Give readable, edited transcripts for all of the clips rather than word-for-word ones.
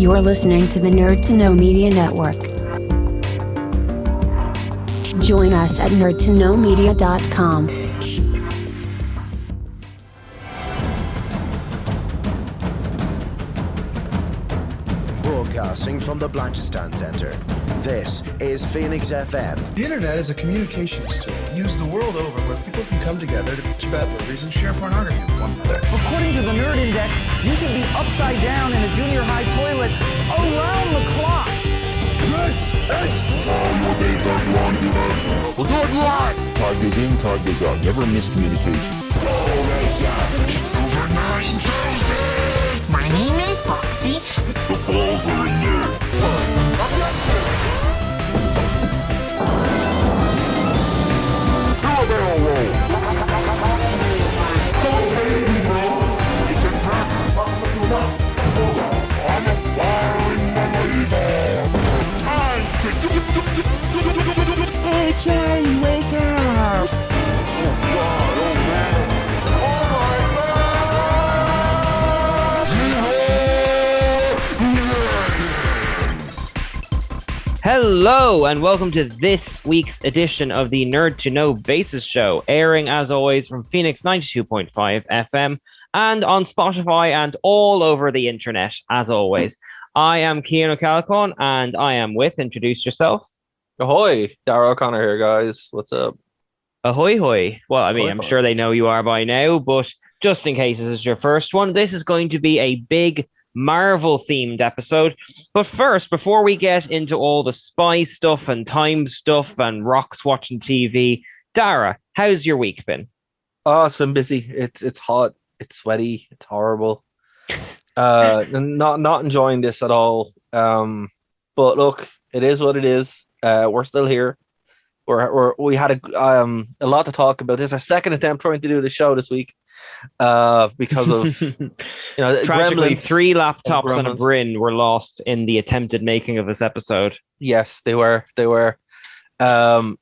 You're listening to the Nerd to Know Media Network. Join us at nerdtoknowmedia.com. Broadcasting from the Blanchistan Center, this is Phoenix FM. The internet is a communications tool used the world over where people can come together to bitch about movies and share pornography with one another. According to the Nerd Index, you should be upside down in a junior high toilet around the clock. This is what they don't want you to. We'll do it live. Time goes in, time goes out. Never miscommunication. It's over 9,000. My name is Foxy. The balls are in there. Do a barrel roll. Don't face me, bro. It's a trap. I'm a firing believer. Time to Hey, Charlie, wake up. Oh, God, oh, man. Hello and welcome to this week's edition of the Nerd to Know Basis Show, airing as always from Phoenix 92.5 FM and on Spotify and all over the internet as always. I am Cian O'Callaghan and I am with, introduce yourself. Ahoy, Dara O'Connor here, guys. What's up? Ahoy hoy. Well, I mean, Ahoy, I'm hoy. sure they know you are by now, but just in case this is your first one, this is going to be a big Marvel-themed episode. But first, before we get into all the spy stuff and time stuff and rocks watching TV, Dara, how's your week been? Oh, it's been busy. It's hot. It's sweaty. It's horrible. Not enjoying this at all. But look, it is what it is. We're still here. We had a lot to talk about. This is our second attempt trying to do the show this week. Because of Tragically, Gremlins 3 laptops and a Gremlins. Bryn were lost in the attempted making of this episode. Yes, they were. But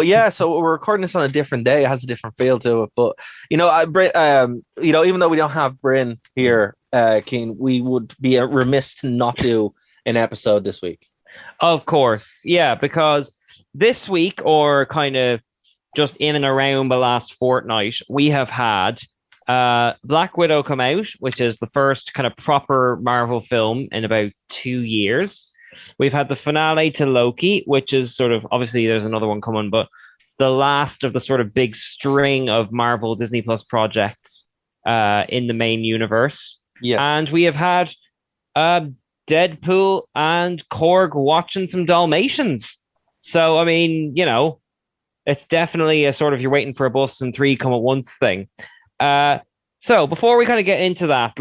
yeah, so we're recording this on a different day. It has a different feel to it. But even though we don't have Bryn here, Keen, we would be remiss to not do an episode this week. Of course, yeah, because this week, or kind of just in and around the last fortnight, we have had Black Widow come out, which is the first kind of proper Marvel film in about 2 years. We've had the finale to Loki, which is sort of, obviously there's another one coming, but the last of the sort of big string of Marvel Disney Plus projects in the main universe. Yes. And we have had Deadpool and Korg watching some Dalmatians. So, I mean, it's definitely a sort of you're waiting for a bus and 3 come at once thing. So before we kind of get into that,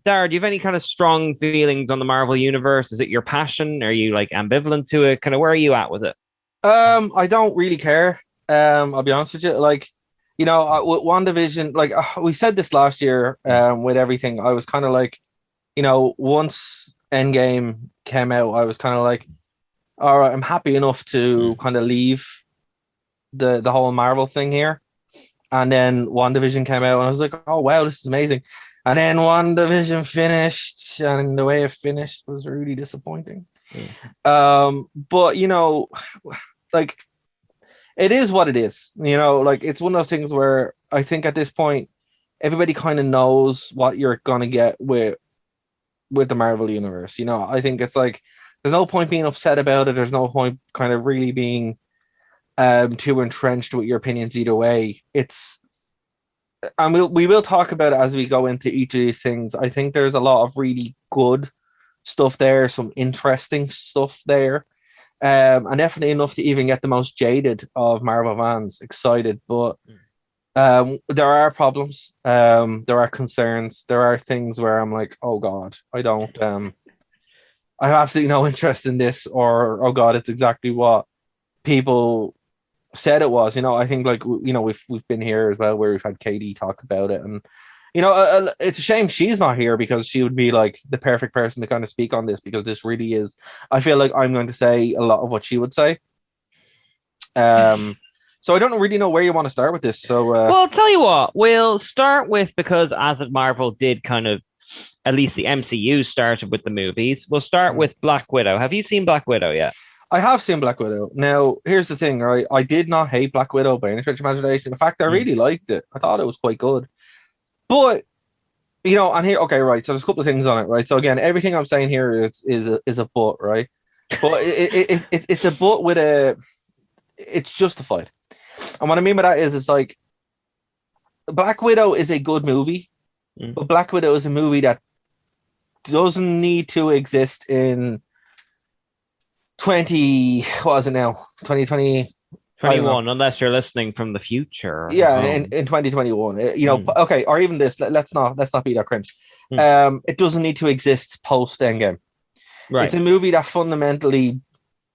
Dara, do you have any kind of strong feelings on the Marvel universe? Is it your passion? Are you like ambivalent to it? Kind of where are you at with it? I don't really care. I'll be honest with you. With WandaVision, we said this last year, with everything, I was kind of like, once Endgame came out, I was kind of like, all right, I'm happy enough to kind of leave the whole Marvel thing here. And then WandaVision came out and I was like, oh, wow, this is amazing. And then WandaVision finished and the way it finished was really disappointing. But, it is what it is. It's one of those things where I think at this point, everybody kind of knows what you're going to get with the Marvel universe. I think it's like, there's no point being upset about it. There's no point kind of really being too entrenched with your opinions either way. And we will talk about it as we go into each of these things. I think there's a lot of really good stuff there, some interesting stuff there, and definitely enough to even get the most jaded of Marvel fans excited. But there are problems, there are concerns, there are things where I'm like, oh God, I have absolutely no interest in this, or oh God, it's exactly what people said it was. I think we've been here as well where we've had Katie talk about it, and it's a shame she's not here because she would be like the perfect person to kind of speak on this, because this really is, I feel like I'm going to say a lot of what she would say. So I don't really know where you want to start with this. So well, I'll tell you what, we'll start with, because as Marvel did kind of at least the MCU started with the movies. We'll start with Black Widow. Have you seen Black Widow yet? I have seen Black Widow. Now, here's the thing, right? I did not hate Black Widow by any stretch of imagination. In fact, I really liked it. I thought it was quite good. But, you know, and here, okay, right. So there's a couple of things on it, right? So again, everything I'm saying here is a but, right? But it's a but with a, it's justified. And what I mean by that is, it's like, Black Widow is a good movie, but Black Widow is a movie that doesn't need to exist in 2020 21, unless you're listening from the future. Yeah, in 2021. You know, okay, or even this, let's not be that cringe. It doesn't need to exist post Endgame. Right. It's a movie that fundamentally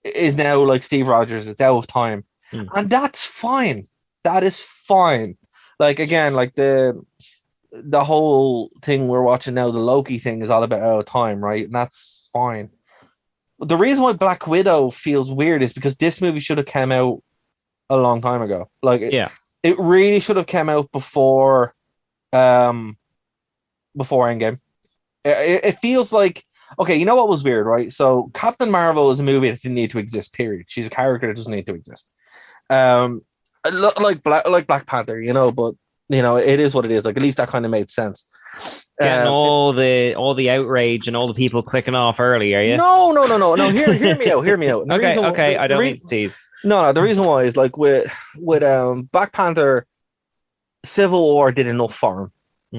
is now like Steve Rogers, it's out of time. And that's fine. That is fine. Like, again, like the whole thing we're watching now, the Loki thing, is all about out of time, right? And that's fine. But the reason why Black Widow feels weird is because this movie should have come out a long time ago. Like, it really should have come out before Endgame. It feels like, okay, you know what was weird, right? So Captain Marvel is a movie that didn't need to exist, period. She's a character that doesn't need to exist. Like Black Panther, you know, but you know, it is what it is. Like, at least that kind of made sense. Getting all the outrage and all the people clicking off early, are you? No. Hear me out. Okay. I don't mean to tease. No. The reason why is, like, with Black Panther, Civil War did enough for him.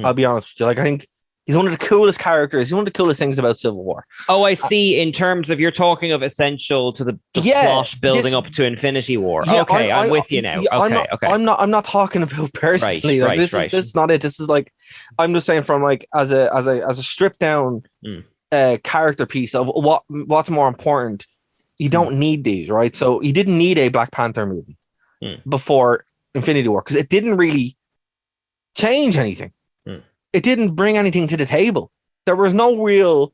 I'll be honest with you. Like, I think he's one of the coolest characters. He's one of the coolest things about Civil War. Oh, I see. In terms of, you're talking of essential to the plot building up to Infinity War. Yeah, okay, I'm with you now. Okay. I'm not talking about personally. This is not it. This is like, I'm just saying from, like, as a stripped down character piece of what's more important. You don't need these, right? So you didn't need a Black Panther movie before Infinity War because it didn't really change anything. It didn't bring anything to the table. There was no real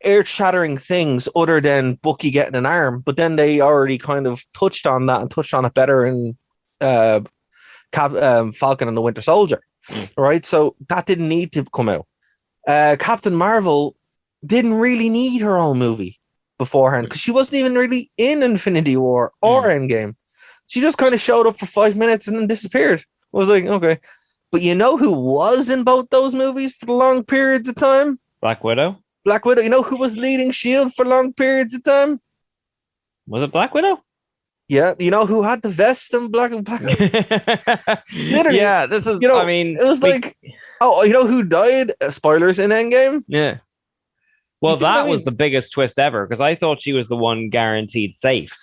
earth-shattering things other than Bucky getting an arm, but then they already kind of touched on that and touched on it better in Falcon and the Winter Soldier, right? So that didn't need to come out. Captain Marvel didn't really need her own movie beforehand because she wasn't even really in Infinity War or Endgame. She just kind of showed up for 5 minutes and then disappeared. I was like, okay. But you know who was in both those movies for long periods of time? Black Widow. You know who was leading S.H.I.E.L.D. for long periods of time? Was it Black Widow? Yeah. You know who had the vest and Black Widow? Literally. Yeah, this is, you know, I mean... It was like... Oh, you know who died? Spoilers in Endgame? Yeah. Well, that was the biggest twist ever, because I thought she was the one guaranteed safe.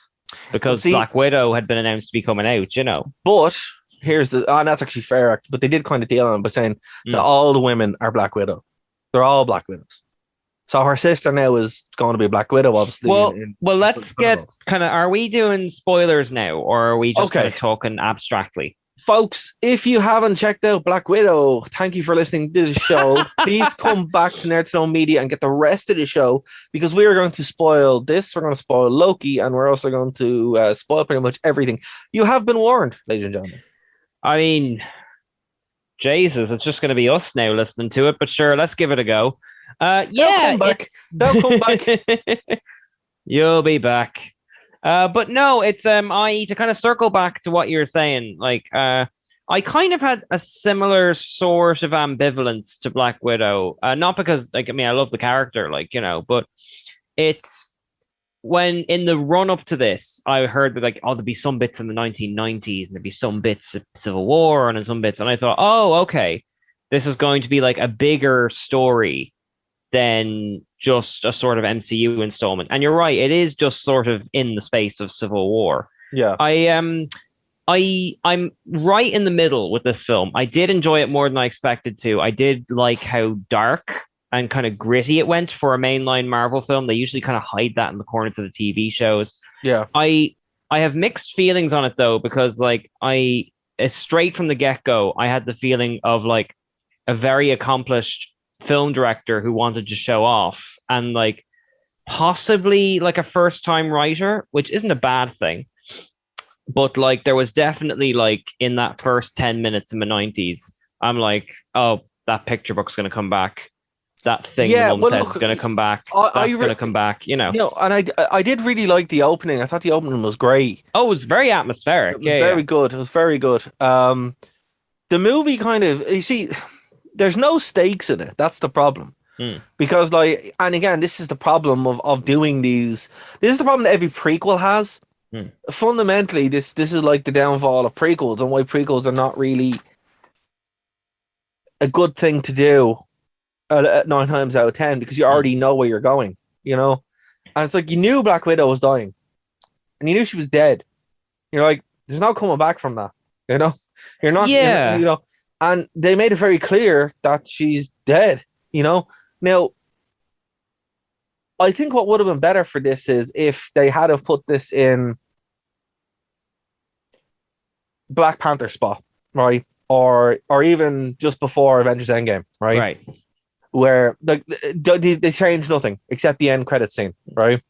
Because Black Widow had been announced to be coming out, you know. But... Here's that's actually fair, but they did kind of deal on it by saying that all the women are Black Widow. They're all Black Widows. So her sister now is going to be Black Widow, obviously. Well, let's get kind of, are we doing spoilers now, or are we just kind of talking abstractly? Folks, if you haven't checked out Black Widow, thank you for listening to the show. Please come back to Nerd to Know Media and get the rest of the show, because we are going to spoil this, we're going to spoil Loki, and we're also going to spoil pretty much everything. You have been warned, ladies and gentlemen. I mean, Jesus, it's just going to be us now listening to it, but sure, let's give it a go. They'll come back. You'll be back. But no, it's to kind of circle back to what you're saying. Like, I kind of had a similar sort of ambivalence to Black Widow. Not because, like, I mean, I love the character, like, you know, but it's when in the run up to this, I heard that, like, oh, there'd be some bits in the 1990s and there'd be some bits of Civil War and some bits, and I thought, oh, okay, this is going to be like a bigger story than just a sort of MCU installment. And you're right, it is just sort of in the space of Civil War. Yeah. I'm right in the middle with this film. I did enjoy it more than I expected to. I did like how dark and kind of gritty it went for a mainline Marvel film. They usually kind of hide that in the corners of the TV shows. Yeah. I have mixed feelings on it though, because like straight from the get-go, I had the feeling of like a very accomplished film director who wanted to show off, and like possibly like a first-time writer, which isn't a bad thing. But like there was definitely like in that first 10 minutes in the 90s, I'm like, oh, that picture book's going to come back. that thing Yeah, the mum well, says look, is going to come back. I That's going to come back, you know. You know, and I did really like the opening. I thought the opening was great. Oh, it's very atmospheric. It was very good. It was very good. The movie kind of, you see, there's no stakes in it. That's the problem. Because, like, and again, this is the problem of doing these. This is the problem that every prequel has. Fundamentally, this is like the downfall of prequels and why prequels are not really a good thing to do 9 times out of 10, because you already know where you're going, you know? And it's like, you knew Black Widow was dying and you knew she was dead. You're like, there's no coming back from that, you know? You're not, you know, and they made it very clear that she's dead, you know? Now, I think what would have been better for this is if they had have put this in Black Panther spot, right? Or even just before Avengers Endgame, right? Right. Where they changed nothing except the end credit scene, right?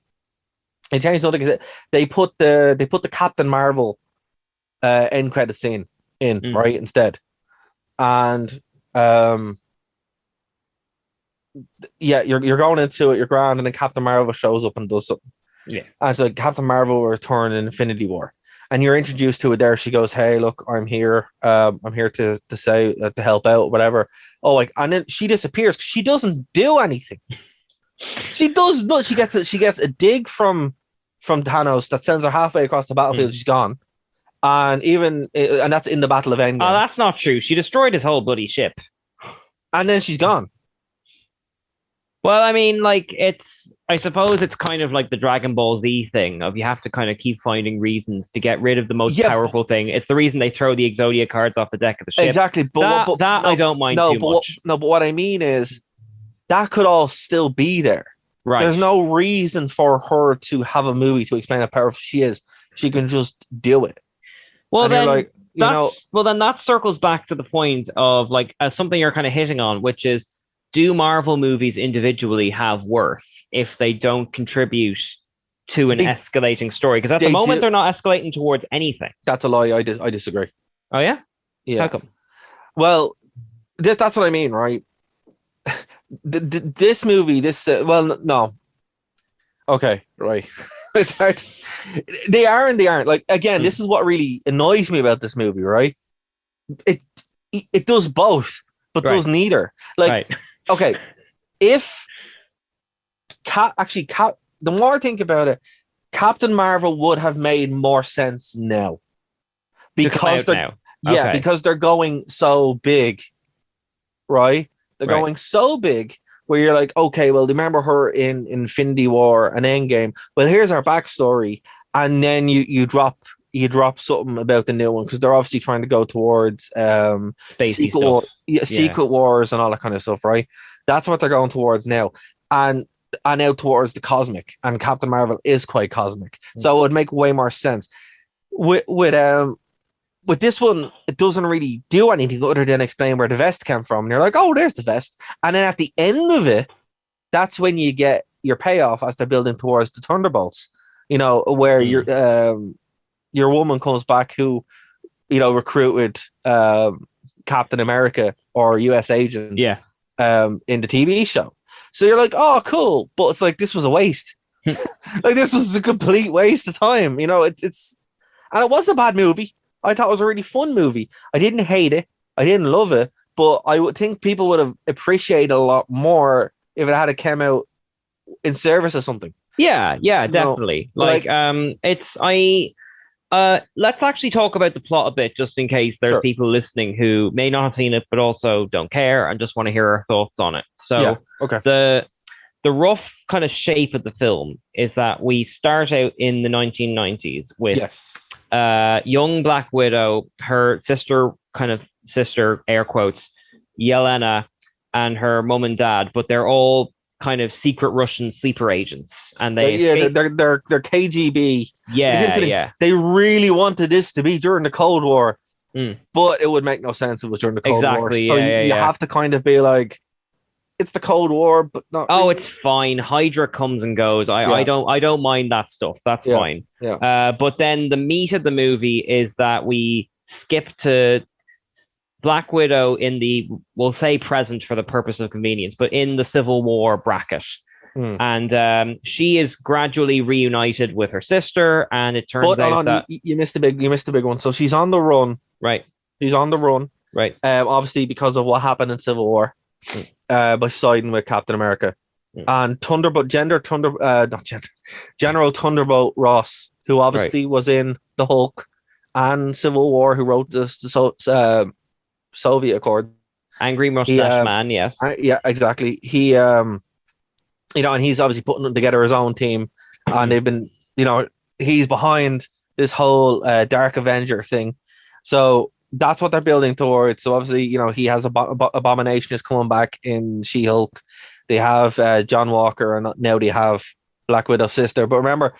They changed nothing. They put the Captain Marvel end credit scene in, right, instead. And yeah, you're going into it, you're grand, and then Captain Marvel shows up and does something. Yeah. And so Captain Marvel will return in Infinity War. And you're introduced to it there. She goes, "Hey, look, I'm here. I'm here to say to help out, whatever." Oh, like, and then she disappears. She doesn't do anything. She does not. She gets a dig from Thanos that sends her halfway across the battlefield. She's gone, and that's in the Battle of Endgame. Oh, that's not true. She destroyed his whole bloody ship, and then she's gone. Well, I mean, like, I suppose it's kind of like the Dragon Ball Z thing of you have to kind of keep finding reasons to get rid of the most powerful thing. It's the reason they throw the Exodia cards off the deck of the ship. Exactly. But I don't mind too much. But what I mean is that could all still be there. Right. There's no reason for her to have a movie to explain how powerful she is. She can just do it. Well, and then, like, then that circles back to the point of, like, something you're kind of hitting on, which is, do Marvel movies individually have worth if they don't contribute to an escalating story? Because at the moment, they're not escalating towards anything. That's a lie. I disagree. Oh, yeah? Yeah. How come? Well, that's what I mean, right? This movie, well, no. Okay, right. It's hard. They are and they aren't. Like, again, this is what really annoys me about this movie, right? It does both, but does neither. Like, okay, if the more I think about it, Captain Marvel would have made more sense now because because they're going so big, right? They're going so big where you're like, okay, well, remember her in Infinity War and Endgame? Well, here's our backstory, and then you drop something about the new one because they're obviously trying to go towards Secret Wars and all that kind of stuff, right? That's what they're going towards now, and out towards the cosmic. And Captain Marvel is quite cosmic, so it would make way more sense. With this one, it doesn't really do anything other than explain where the vest came from. And you're like, oh, there's the vest, and then at the end of it, that's when you get your payoff as they're building towards the Thunderbolts. You know, where your woman comes back who, you know, recruited Captain America or US agent in the TV show. So you're like, oh, cool. But it's like, this was a waste. Like, this was a complete waste of time. You know, and it wasn't a bad movie. I thought it was a really fun movie. I didn't hate it. I didn't love it. But I would think people would have appreciated it a lot more if it had come out in service of something. Yeah, definitely. Let's actually talk about the plot a bit, just in case there's people listening who may not have seen it, but also don't care and just want to hear our thoughts on it. So the rough kind of shape of the film is that we start out in the 1990s with young Black Widow, her sister, air quotes, Yelena, and her mum and dad, but they're all kind of secret Russian sleeper agents, and they're KGB. They really wanted this to be during the Cold War, but it would make no sense if it was during the Cold War. So you have to kind of be like, it's the Cold War, but not. Oh, really. It's fine. Hydra comes and goes. I don't mind that stuff. That's fine. But then the meat of the movie is that we skip to Black Widow in the, we'll say present for the purpose of convenience, but in the Civil War bracket. And she is gradually reunited with her sister, and it turns out that you missed a big one. So she's on the run. Right. She's on the run. Right. Obviously because of what happened in Civil War, by siding with Captain America. And General Thunderbolt Ross, who obviously was in the Hulk and Civil War, who wrote the Soviet Accord. Angry Mustache Man, yes. Yeah, exactly. He and he's obviously putting together his own team, and they've been, he's behind this whole Dark Avenger thing. So that's what they're building towards. So obviously, he has Abomination is coming back in She-Hulk. They have John Walker, and now they have Black Widow's sister. But remember,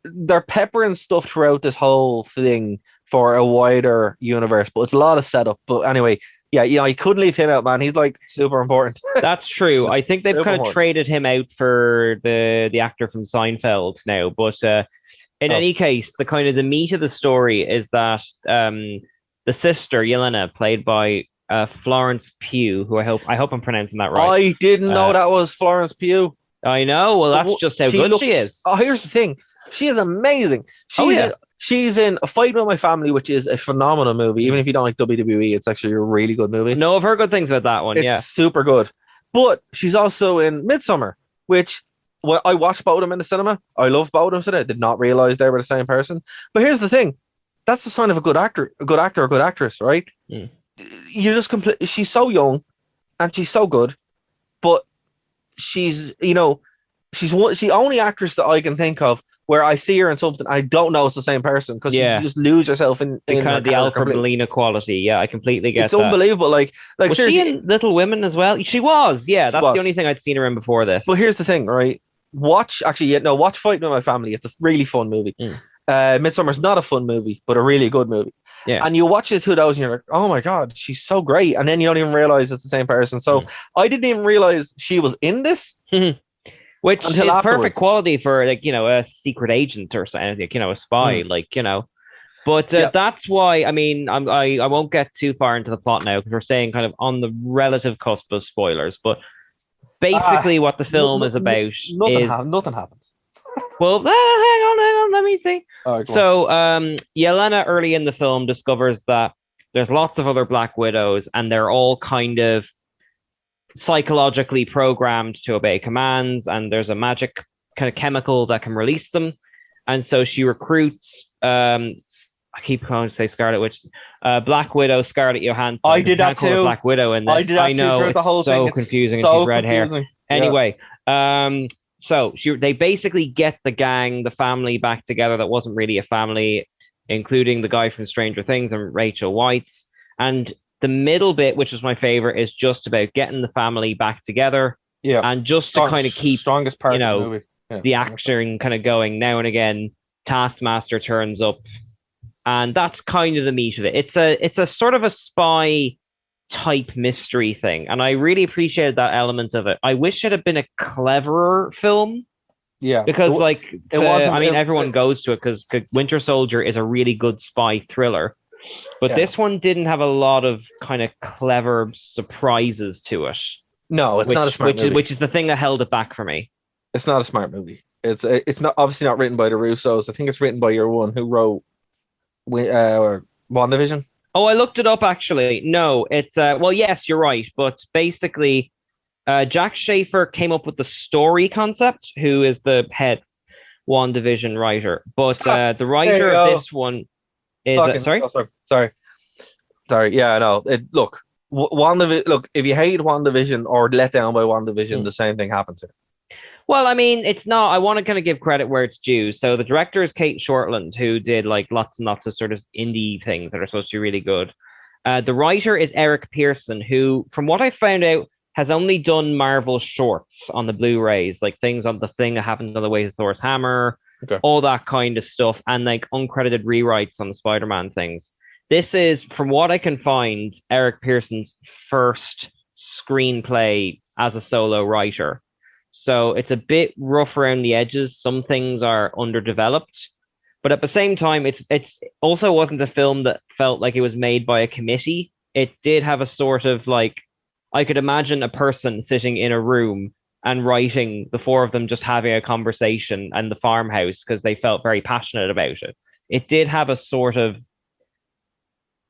they're peppering stuff throughout this whole thing for a wider universe, but it's a lot of setup. But anyway, yeah, you couldn't leave him out, man. He's like super important. That's true. I think they've kind of traded him out for the actor from Seinfeld now. But in any case, the meat of the story is that the sister Yelena, played by Florence Pugh, who I hope I'm pronouncing that right. I didn't know that was Florence Pugh. I know. Well, that's just how good she is. Oh, here's the thing. She is amazing. She's in A Fight With My Family, which is a phenomenal movie. Even if you don't like WWE, it's actually a really good movie. No, I've heard good things about that one. It's super good. But she's also in Midsommar, which I watched both of them in the cinema. I love both of them today. I did not realize they were the same person. But here's the thing. That's the sign of a good actor, or good actress, right? You just she's so young and she's so good, but she's the only actress that I can think of where I see her in something, I don't know it's the same person, because you just lose yourself in kind of the Alfred Molina quality. Yeah, I completely get it's that. It's unbelievable. Like was she in Little Women as well? She was. Yeah, that's the only thing I'd seen her in before this. But here's the thing, right? Watch Fight With My Family. It's a really fun movie. Midsommar's not a fun movie, but a really good movie. Yeah. And you watch it 2000, you're like, oh my God, she's so great. And then you don't even realize it's the same person. So I didn't even realize she was in this. Which is perfect quality for a secret agent or something, a spy, But that's why, I won't get too far into the plot now because we're saying kind of on the relative cusp of spoilers. But basically, what the film is about nothing happens. Well, hang on, let me see. Right, so, Yelena early in the film discovers that there's lots of other Black Widows, and they're all kind of psychologically programmed to obey commands, and there's a magic kind of chemical that can release them. And so she recruits I keep going to say Scarlet Witch, Black Widow, Scarlett Johansson. I did that too. Black Widow in this. I know it's so confusing, and she's red hair. Anyway, so they basically get the gang, the family back together that wasn't really a family, including the guy from Stranger Things and Rachel Weisz. And the middle bit, which is my favorite, is just about getting the family back together. Yeah. And just to kind of keep strongest part of the movie. Yeah. The action kind of going. Now and again, Taskmaster turns up. And that's kind of the meat of it. It's a sort of a spy type mystery thing. And I really appreciated that element of it. I wish it had been a cleverer film. Yeah. Because everyone goes to it because Winter Soldier is a really good spy thriller. But this one didn't have a lot of kind of clever surprises to it. No, it's not a smart movie. Which is the thing that held it back for me. It's not a smart movie. It's not obviously not written by the Russos. I think it's written by your one who wrote WandaVision. Oh, I looked it up actually. No, it's yes, you're right. But basically, Jack Schaefer came up with the story concept, who is the head WandaVision writer. But the writer of this one is sorry. Yeah, no. Look, if you hate WandaVision or let down by WandaVision, the same thing happens here. Well, it's not. I want to kind of give credit where it's due. So the director is Kate Shortland, who did lots and lots of sort of indie things that are supposed to be really good. The writer is Eric Pearson, who, from what I found out, has only done Marvel shorts on the Blu-rays, like things on the thing that happened on the way to Thor's hammer, all that kind of stuff, and uncredited rewrites on the Spider-Man things. This is, from what I can find, Eric Pearson's first screenplay as a solo writer. So it's a bit rough around the edges. Some things are underdeveloped, but at the same time, it's also wasn't a film that felt like it was made by a committee. it did have a sort of like, I could imagine a person sitting in a room and writing, the four of them just having a conversation in the farmhouse because they felt very passionate about it. It did have a sort of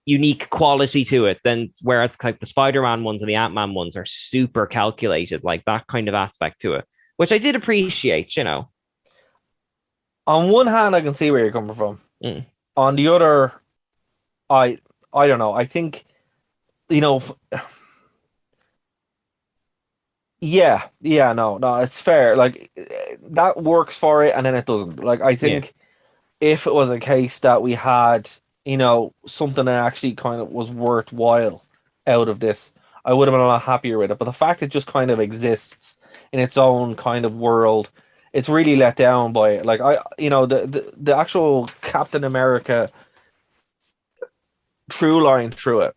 unique quality to it, then whereas like the Spider-Man ones and the Ant-Man ones are super calculated, like that kind of aspect to it, which I did appreciate, you know. On one hand, I can see where you're coming from. Mm. On the other, I don't know. I think, you know, yeah, no, it's fair. Like that works for it, and then it doesn't. Like I think if it was a case that we had, you know, something that actually kind of was worthwhile out of this, I would have been a lot happier with it. But the fact it just kind of exists in its own kind of world, it's really let down by it. Like the actual Captain America through line through it.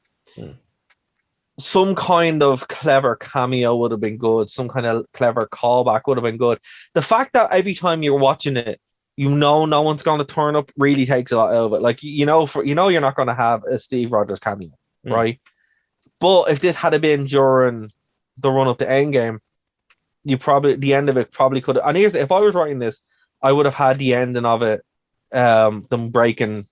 Some kind of clever cameo would have been good. Some kind of clever callback would have been good. The fact that every time you're watching it, you know no one's going to turn up really takes a lot out of it. Like you're not going to have a Steve Rogers cameo, right? But if this had been during the run up to Endgame, the end of it probably could have. And here's if I was writing this, I would have had the ending of it, them breaking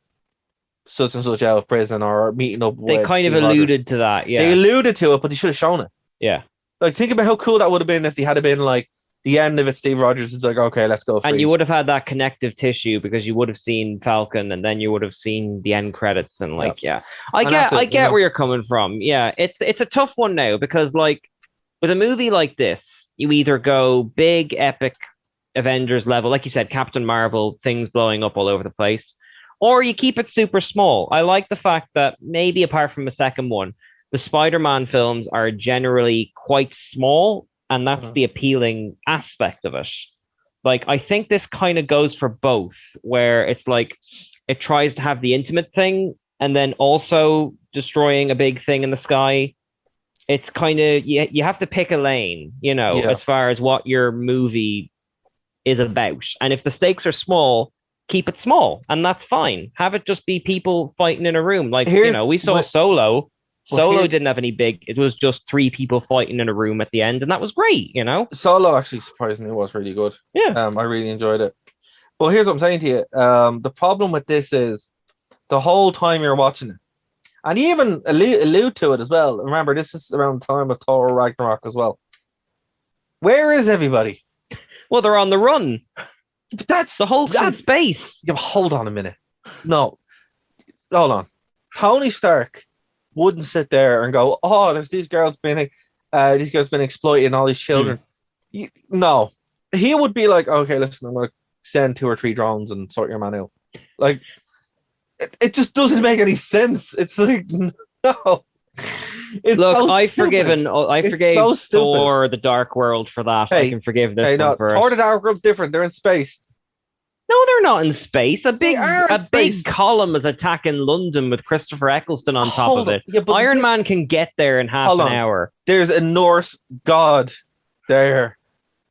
such and such out of prison or meeting up. They kind of alluded to that, yeah. They alluded to it, but they should have shown it. Yeah. Like think about how cool that would have been if they had been like the end of it. Steve Rogers is like, okay, let's go. And you would have had that connective tissue because you would have seen Falcon, and then you would have seen the end credits, and like, I get where you're coming from. Yeah, it's a tough one now because like with a movie like this, you either go big epic Avengers level, like you said, Captain Marvel, things blowing up all over the place, or you keep it super small. I like the fact that maybe apart from the second one, the Spider-Man films are generally quite small, and that's the appealing aspect of it. Like, I think this kind of goes for both, where it's like it tries to have the intimate thing and then also destroying a big thing in the sky. It's kind of, you have to pick a lane, you know, as far as what your movie is about. And if the stakes are small, keep it small, and that's fine. Have it just be people fighting in a room. Like, we saw Solo. Solo didn't have any big. It was just three people fighting in a room at the end, and that was great, you know? Solo actually surprisingly was really good. Yeah. I really enjoyed it. But here's what I'm saying to you. The problem with this is the whole time you're watching it, and you even allude to it as well. Remember, this is around the time of Thor Ragnarok as well. Where is everybody? Well, they're on the run. But that's the whole space. Yeah, hold on a minute. No. Hold on. Tony Stark wouldn't sit there and go, oh, there's these girls been exploiting all these children. No. He would be like, okay, listen, I'm going to send 2 or 3 drones and sort your man out. Like, it just doesn't make any sense. It's like, no. Look, I forgave Thor the Dark World for that. I can forgive this one for Thor the Dark World's different. They're in space. No, they're not in space. A big column is attacking London with Christopher Eccleston on top of it. Yeah, Iron Man can get there in half an hour. There's a Norse god there.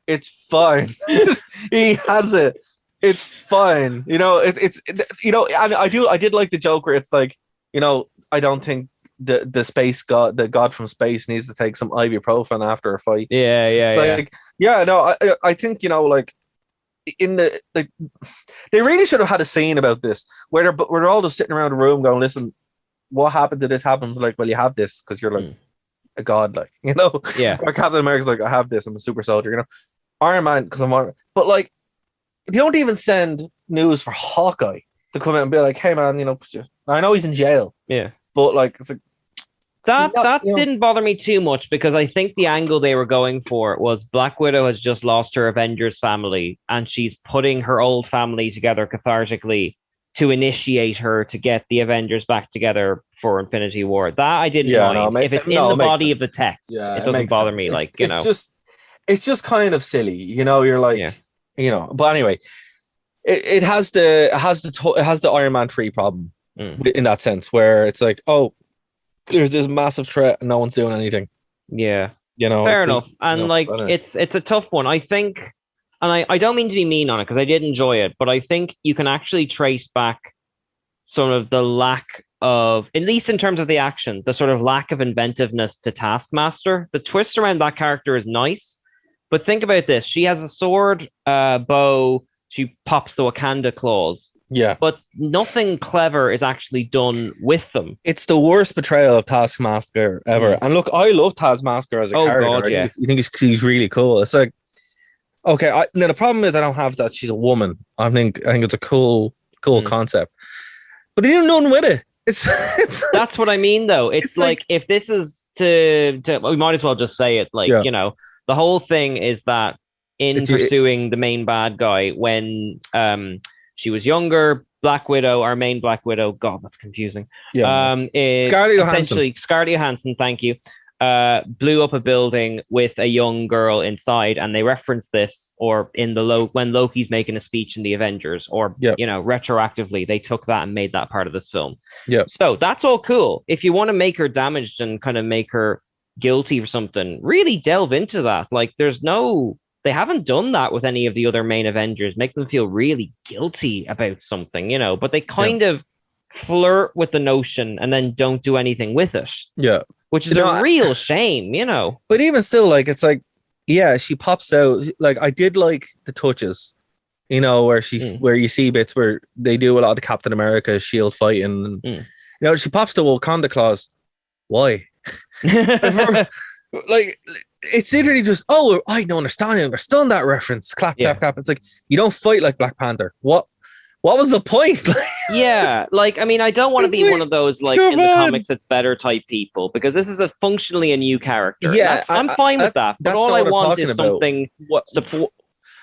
It's fine. He has it. It's fine. You know, it's I did like the joke where it's like, you know, I don't think the space god, the god from space, needs to take some ibuprofen after a fight. I think, you know, like they really should have had a scene about this where they're all just sitting around the room going, listen, what happened to this happens. Like, well, you have this because you're like a god, like, you know. Or Captain America's like, I have this, I'm a super soldier, you know. Iron Man, because I'm Iron Man. But like, they don't even send news for Hawkeye to come out and be like, hey man, you know, I know he's in jail, but like, it's like that didn't bother me too much, because I think the angle they were going for was Black Widow has just lost her Avengers family, and she's putting her old family together cathartically to initiate her to get the Avengers back together for Infinity War. That I didn't mind. If it's in the body of the text, it doesn't bother me. Like, you know, it's just kind of silly, you know. You're like, you know. But anyway, it has the Iron Man 3 problem in that sense, where it's like, oh, there's this massive threat and no one's doing anything. Yeah, you know, fair enough. And it's a tough one, I think. And I don't mean to be mean on it, because I did enjoy it, but I think you can actually trace back some of the lack at least in terms of the action, the sort of lack of inventiveness to Taskmaster. The twist around that character is nice, but think about this: she has a sword, bow. She pops the Wakanda claws. Yeah. But nothing clever is actually done with them. It's the worst portrayal of Taskmaster ever. And look, I love Taskmaster as a character. God, yeah. I think he's really cool. It's like, okay, now the problem is I don't have that she's a woman. I think it's a cool concept. But they do nothing with it. It's That's what I mean, though. It's like if this is to we might as well just say it. Like, you know, the whole thing is that in pursuing the main bad guy when she was younger, our main Black Widow, God, that's confusing. Yeah. Is essentially Scarlett Johansson, thank you, blew up a building with a young girl inside, and they reference this or in the when Loki's making a speech in the Avengers, or you know, retroactively, they took that and made that part of this film. Yeah. So that's all cool. If you want to make her damaged and kind of make her guilty for something, really delve into that. Like, they haven't done that with any of the other main Avengers, make them feel really guilty about something, you know, but they kind of flirt with the notion and then don't do anything with it. Yeah. Which is a real shame, you know. But even still, like, it's like, yeah, she pops out. Like, I did like the touches, you know, where you see bits where they do a lot of the Captain America shield fighting. And, you know, she pops the Wakanda claws. Why? Like, it's literally just, I don't understand that reference. Clap, clap, clap. It's like, you don't fight like Black Panther. What was the point? Yeah, like, I mean, I don't want to be one of those, like, in the comics it's better type people, because this is functionally a new character. Yeah, I'm fine with that, but all I want is something.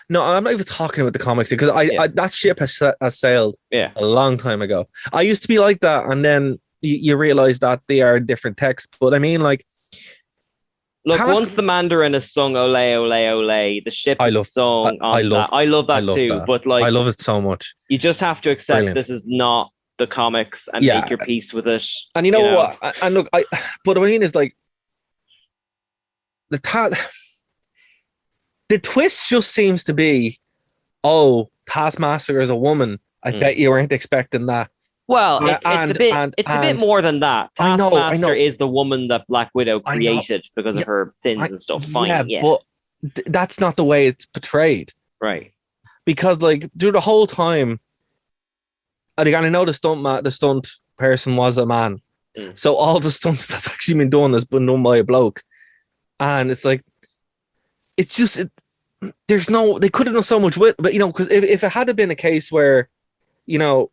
No, I'm not even talking about the comics, because that ship has sailed a long time ago. I used to be like that, and then you realize that they are different texts. But I mean, like, look, once the Mandarin is sung "Ole Ole Ole," the ship is sung on that. I love that too. But like, I love it so much. You just have to accept this is not the comics and make your peace with it. And you know what? And look, but what I mean is, like, the twist just seems to be, Taskmaster is a woman. I bet you weren't expecting that. Well, it's a bit more than that. Taskmaster is the woman that Black Widow created because of her sins and stuff. Fine, but that's not the way it's portrayed, right? Because, like, through the whole time, I know the stunt person was a man, so all the stunts that's actually been done has been done by a bloke, and it's like, it's just they could have done so much with, but you know, because if it had been a case where, you know,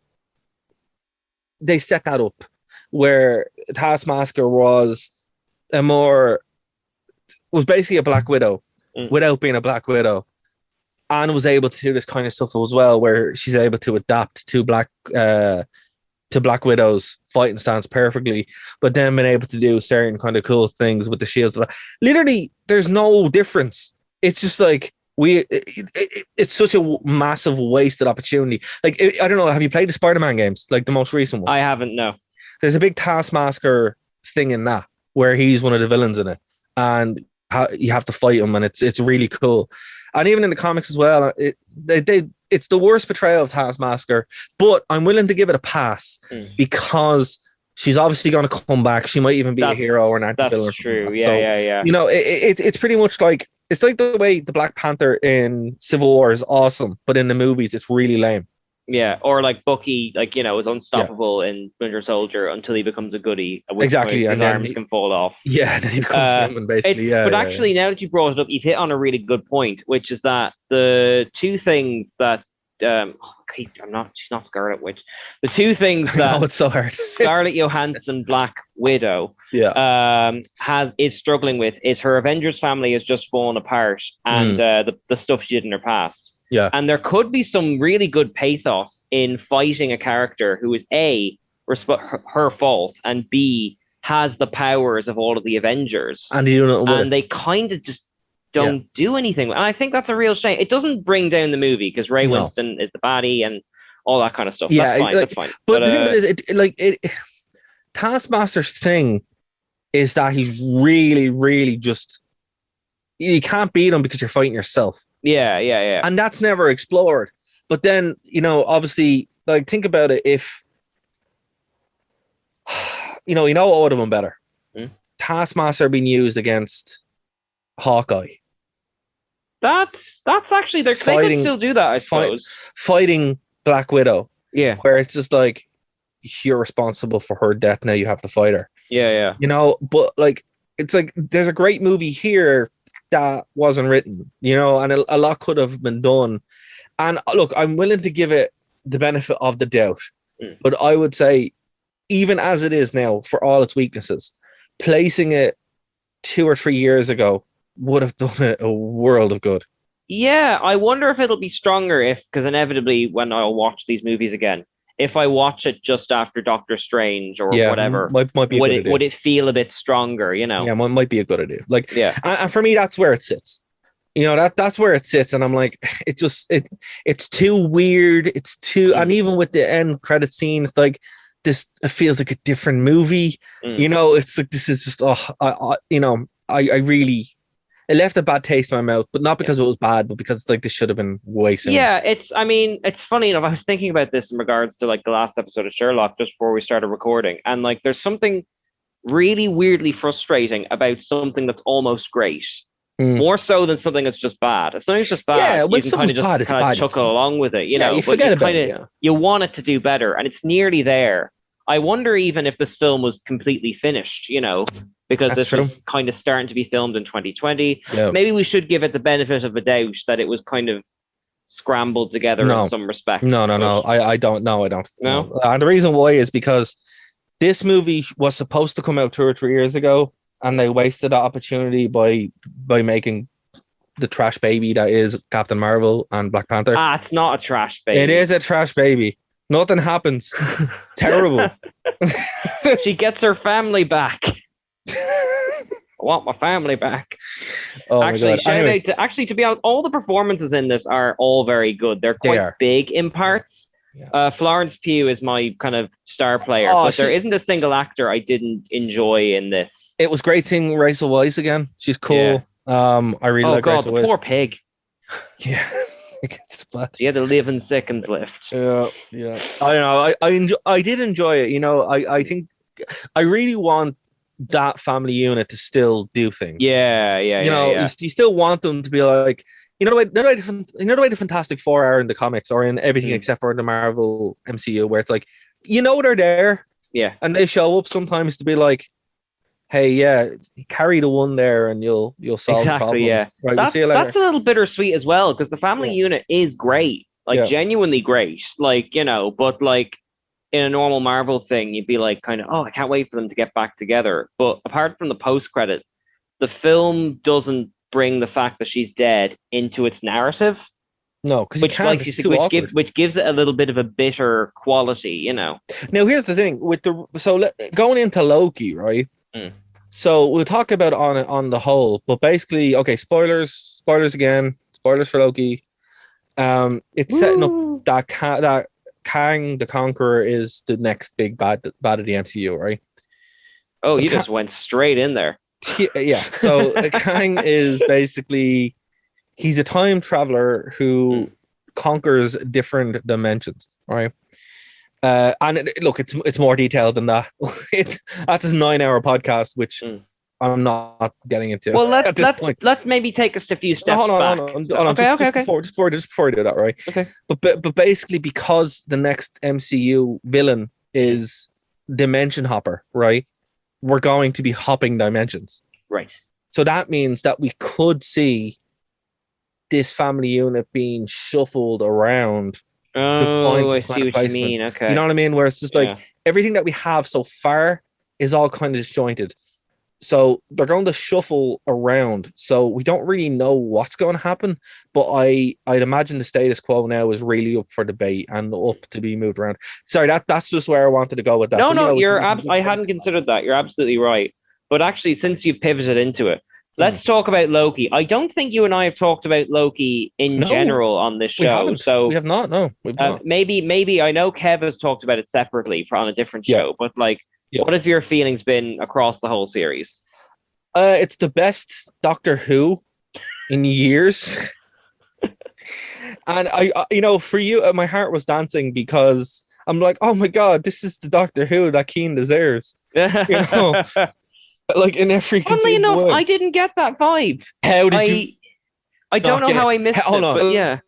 they set that up where Taskmaster was basically a Black Widow without being a Black Widow, and was able to do this kind of stuff as well, where she's able to adapt to Black Widow's fighting stance perfectly, but then been able to do certain kind of cool things with the shields. Literally, there's no difference. It's just like it's such a massive wasted opportunity. Like, I don't know, have you played the Spider-Man games, like the most recent one? I haven't, no. There's a big Taskmaster thing in that where he's one of the villains in it, and you have to fight him, and it's really cool. And even in the comics as well, it's the worst portrayal of Taskmaster, but I'm willing to give it a pass because she's obviously going to come back. She might even be a hero or an anti-villain. That's true. Yeah. You know, it's pretty much like, it's like the way the Black Panther in Civil War is awesome, but in the movies it's really lame. Yeah, or like Bucky, like, you know, is unstoppable in Winter Soldier until he becomes a goodie. Exactly, and his arms can fall off. Yeah, then he becomes human, basically. But actually, now that you brought it up, you've hit on a really good point, which is that the two things that she's not Scarlet Witch. The two things that it's so hard. Scarlett Johansson, Black Widow, is struggling with is her Avengers family has just fallen apart, and the stuff she did in her past. Yeah. And there could be some really good pathos in fighting a character who is A, her fault, and B, has the powers of all of the Avengers. And they kind of just don't do anything. And I think that's a real shame. It doesn't bring down the movie because Ray Winston is the baddie and all that kind of stuff. Yeah, that's fine. But the thing is, Taskmaster's thing is that he's really, really just, you can't beat him because you're fighting yourself. Yeah. And that's never explored. But then, you know, obviously, like, think about it. If what would have been better? Hmm? Taskmaster being used against Hawkeye. That's actually they could still do that, I suppose. Fighting Black Widow. Yeah. Where it's just like, you're responsible for her death, now you have to fight her. Yeah. But like, it's like there's a great movie here that wasn't written, and a lot could have been done. And look, I'm willing to give it the benefit of the doubt, but I would say, even as it is now, for all its weaknesses, placing it 2 or 3 years ago would have done it a world of good. Yeah, I wonder if it'll be stronger because inevitably when I'll watch these movies again, if I watch it just after Doctor Strange or whatever, might be would it feel a bit stronger, Yeah, might be a good idea. Like, yeah. And for me, that's where it sits. That's where it sits, and I'm like, it's too weird. It's too, and even with the end credit scene, it's like this. It feels like a different movie. It's like this is just I really. It left a bad taste in my mouth, but not because it was bad, but because like this should have been way sooner. Yeah, it's funny enough. I was thinking about this in regards to like the last episode of Sherlock just before we started recording, and like there's something really weirdly frustrating about something that's almost great. More so than something that's just bad. If something's just bad, you can kind of just chuckle along with it, you forget about it. You want it to do better, and it's nearly there. I wonder even if this film was completely finished, because this was kind of starting to be filmed in 2020. Yeah. Maybe we should give it the benefit of a doubt that it was kind of scrambled together in some respects. No. I don't. No, I don't. No? And the reason why is because this movie was supposed to come out 2 or 3 years ago, and they wasted that opportunity by making the trash baby that is Captain Marvel and Black Panther. It's not a trash baby. It is a trash baby. Nothing happens. Terrible. She gets her family back. I want my family back. Oh actually, my God. shout out to be honest, all the performances in this are all very good. They're quite big in parts. Yeah. Florence Pugh is my kind of star player, but there isn't a single actor I didn't enjoy in this. It was great seeing Rachel Weisz again. She's cool. Yeah. I really like Rachel Weisz. Poor pig. Yeah. He had a living seconds lift. Yeah. I don't know. I did enjoy it. I think I really want that family unit to still do things. Yeah. You still want them to be like, the way the Fantastic Four are in the comics or in everything except for the Marvel MCU, where it's like, they're there. Yeah. And they show up sometimes to be like, hey, carry the one there and you'll solve the problem. Yeah. Right, we'll see you later. That's a little bittersweet as well, because the family unit is great. Like genuinely great. Like, but like in a normal Marvel thing, you'd be like kind of, I can't wait for them to get back together. But apart from the post-credit, the film doesn't bring the fact that she's dead into its narrative. No, because which gives it a little bit of a bitter quality, Now, here's the thing going into Loki, right? So we'll talk about on the whole, but basically, okay, spoilers again, spoilers for Loki. It's setting up that Kang the Conqueror is the next big bad of the MCU, right? Oh, you just went straight in there. Yeah. So Kang is basically, he's a time traveler who conquers different dimensions, right? And look, it's more detailed than that. That's a 9-hour podcast, which I'm not getting into. Well, let's maybe take us a few steps back. Hold on. Okay. Before I do that, right? Okay. But basically, because the next MCU villain is Dimension Hopper, right? We're going to be hopping dimensions. Right. So that means that we could see this family unit being shuffled around. Oh, I see what you mean. Okay. You know what I mean? Where it's just like everything that we have so far is all kind of disjointed. So they're going to shuffle around. So we don't really know what's going to happen. But I'd imagine the status quo now is really up for debate and up to be moved around. Sorry, that's just where I wanted to go with that. I hadn't considered that. You're absolutely right. But actually, since you've pivoted into it, let's talk about Loki. I don't think you and I have talked about Loki in general on this show. We have not. No, we've not. Maybe I know Kev has talked about it separately on a different show, but like, what have your feelings been across the whole series? It's the best Doctor Who in years. And I for you, my heart was dancing because I'm like, oh my god, this is the Doctor Who that Keen deserves. You know, like in every Funnily conceivable enough, way. I didn't get that vibe. How did you? I don't know get how it? I missed Hold it, on. but yeah.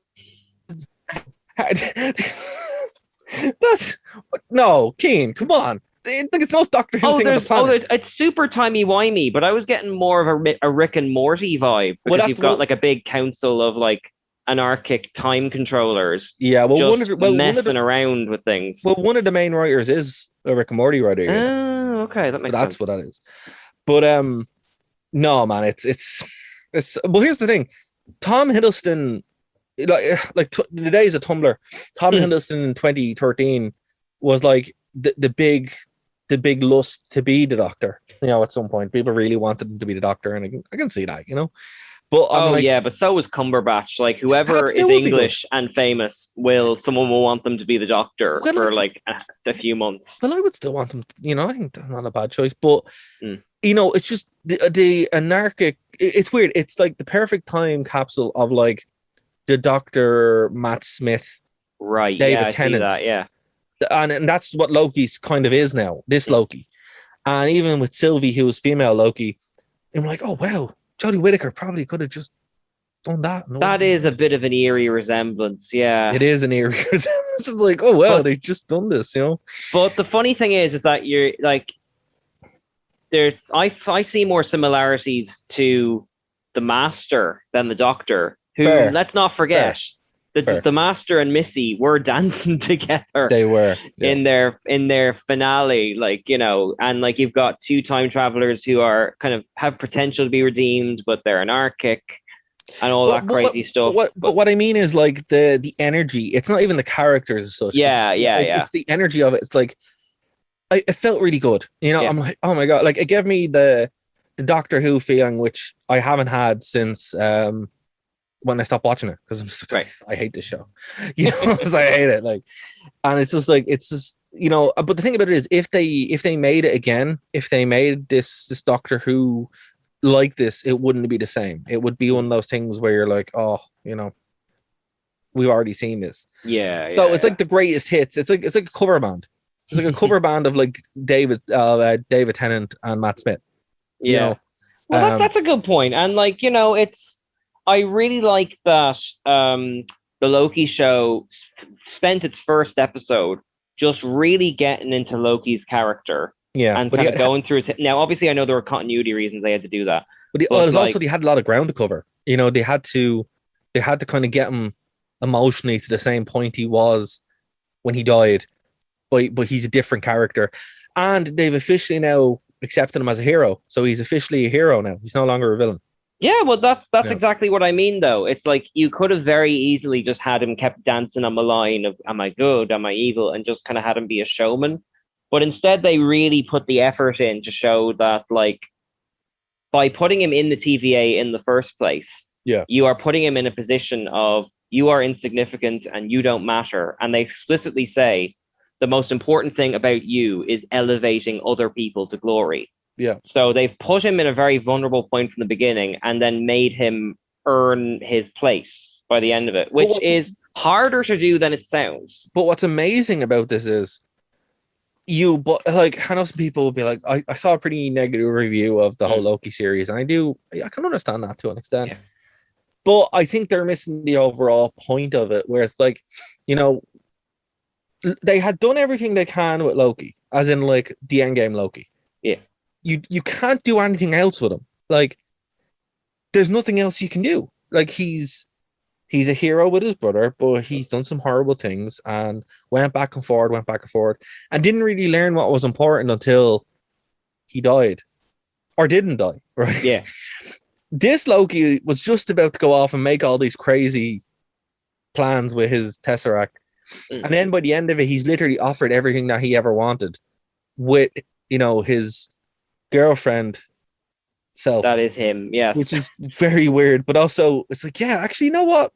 That's no, Keen. Come on, it's no Doctor Who thing on the planet. It's super timey-wimey, but I was getting more of a Rick and Morty vibe because Well, you've got like a big council of like anarchic time controllers. Yeah, well, just messing around with things. Well, one of the main writers is a Rick and Morty writer. Oh, okay, that makes sense. That's what that is. But no, man, it's. Well, here's the thing: Tom Hiddleston, the days of Tumblr, Tom Hiddleston in 2013 was like the big lust to be the Doctor. You know, at some point, people really wanted him to be the Doctor, and I can see that. You know. But but so was Cumberbatch. Like whoever is English and famous, someone will want them to be the Doctor for like a few months. Well, I would still want them. You know, I think that's not a bad choice. But you know, it's just the anarchic. It's weird. It's like the perfect time capsule of like the Doctor, Matt Smith, right? David Tennant, and that's what Loki's kind of is now. This Loki, and even with Sylvie, who was female Loki, I'm like, oh wow. Jodie Whittaker probably could have just done that. That is a bit of an eerie resemblance, yeah. It is an eerie resemblance. It's like, oh well, they've just done this, you know. But the funny thing is that you're like, I see more similarities to the Master than the Doctor. Who let's not forget, the Master and Missy were dancing together. They were in their finale, like, you know, and like you've got two time travelers who are kind of have potential to be redeemed, but they're anarchic and all that crazy stuff. But what I mean is like the energy. It's not even the characters as such. Yeah. It's the energy of it. It's like it felt really good. You know, I'm like, oh my god, like it gave me the Doctor Who feeling, which I haven't had since when I stopped watching it, because I'm just like, I hate this show, you know, because I hate it. Like, and it's just, you know. But the thing about it is, if they made it again, if they made this Doctor Who like this, it wouldn't be the same. It would be one of those things where you're like, oh, you know, we've already seen this. Yeah. So it's like the greatest hits. It's like a cover band. It's like a cover band of like David Tennant and Matt Smith. Yeah. You know? Well, that's a good point. And like, you know, I really like that the Loki show spent its first episode just really getting into Loki's character. Yeah. And kind of going through his... Now, obviously, I know there were continuity reasons they had to do that. But also they had a lot of ground to cover. You know, they had to kind of get him emotionally to the same point he was when he died. But he's a different character. And they've officially now accepted him as a hero. So he's officially a hero now. He's no longer a villain. Yeah, well, that's exactly what I mean, though. It's like you could have very easily just had him kept dancing on the line of, am I good, am I evil, and just kind of had him be a showman. But instead, they really put the effort in to show that, like, by putting him in the TVA in the first place, you are putting him in a position of, you are insignificant and you don't matter. And they explicitly say, the most important thing about you is elevating other people to glory. Yeah. So they've put him in a very vulnerable point from the beginning and then made him earn his place by the end of it, which is harder to do than it sounds. But what's amazing about this is I know some people will be like, I saw a pretty negative review of the whole Loki series, and I can understand that to an extent. Yeah. But I think they're missing the overall point of it, where it's like, you know, they had done everything they can with Loki, as in like the Endgame Loki. Yeah. You can't do anything else with him. Like, there's nothing else you can do. Like, he's a hero with his brother, but he's done some horrible things and went back and forward, and didn't really learn what was important until he died. Or didn't die, right? Yeah. This Loki was just about to go off and make all these crazy plans with his Tesseract. And then by the end of it, he's literally offered everything that he ever wanted with, you know, his girlfriend self. That is him, yes. Which is very weird, but also it's like, yeah, actually, you know what?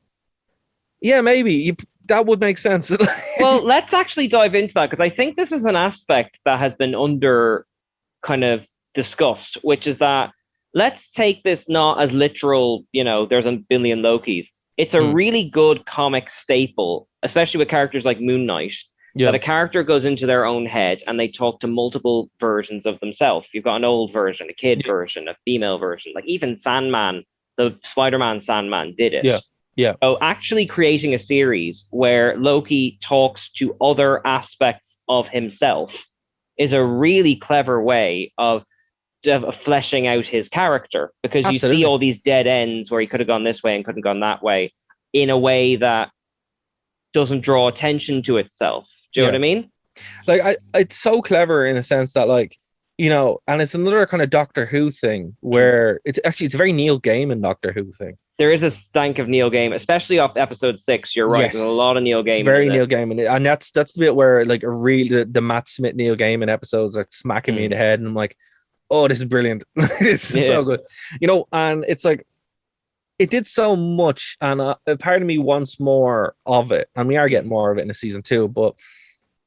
Yeah, maybe that would make sense. Well, let's actually dive into that, because I think this is an aspect that has been under kind of discussed, which is that let's take this not as literal, you know, there's a billion Lokis. It's a really good comic staple, especially with characters like Moon Knight, that a character goes into their own head and they talk to multiple versions of themselves. You've got an old version, a kid version, a female version. Like even Sandman, the Spider-Man Sandman did it. Yeah. So actually creating a series where Loki talks to other aspects of himself is a really clever way of fleshing out his character, because you see all these dead ends where he could have gone this way and couldn't gone that way in a way that doesn't draw attention to itself. Do you know what I mean? Like, it's so clever in a sense that, like, you know, and it's another kind of Doctor Who thing where it's a very Neil Gaiman Doctor Who thing. There is a stank of Neil Gaiman, especially off episode 6. You're right. Yes. There's a lot of Neil Gaiman. Very Neil Gaiman. And that's the bit where, like, the Matt Smith Neil Gaiman episodes are smacking me in the head. And I'm like, oh, this is brilliant. This is so good. You know, and it's like, it did so much. And a part of me wants more of it. And we are getting more of it in the season 2. But,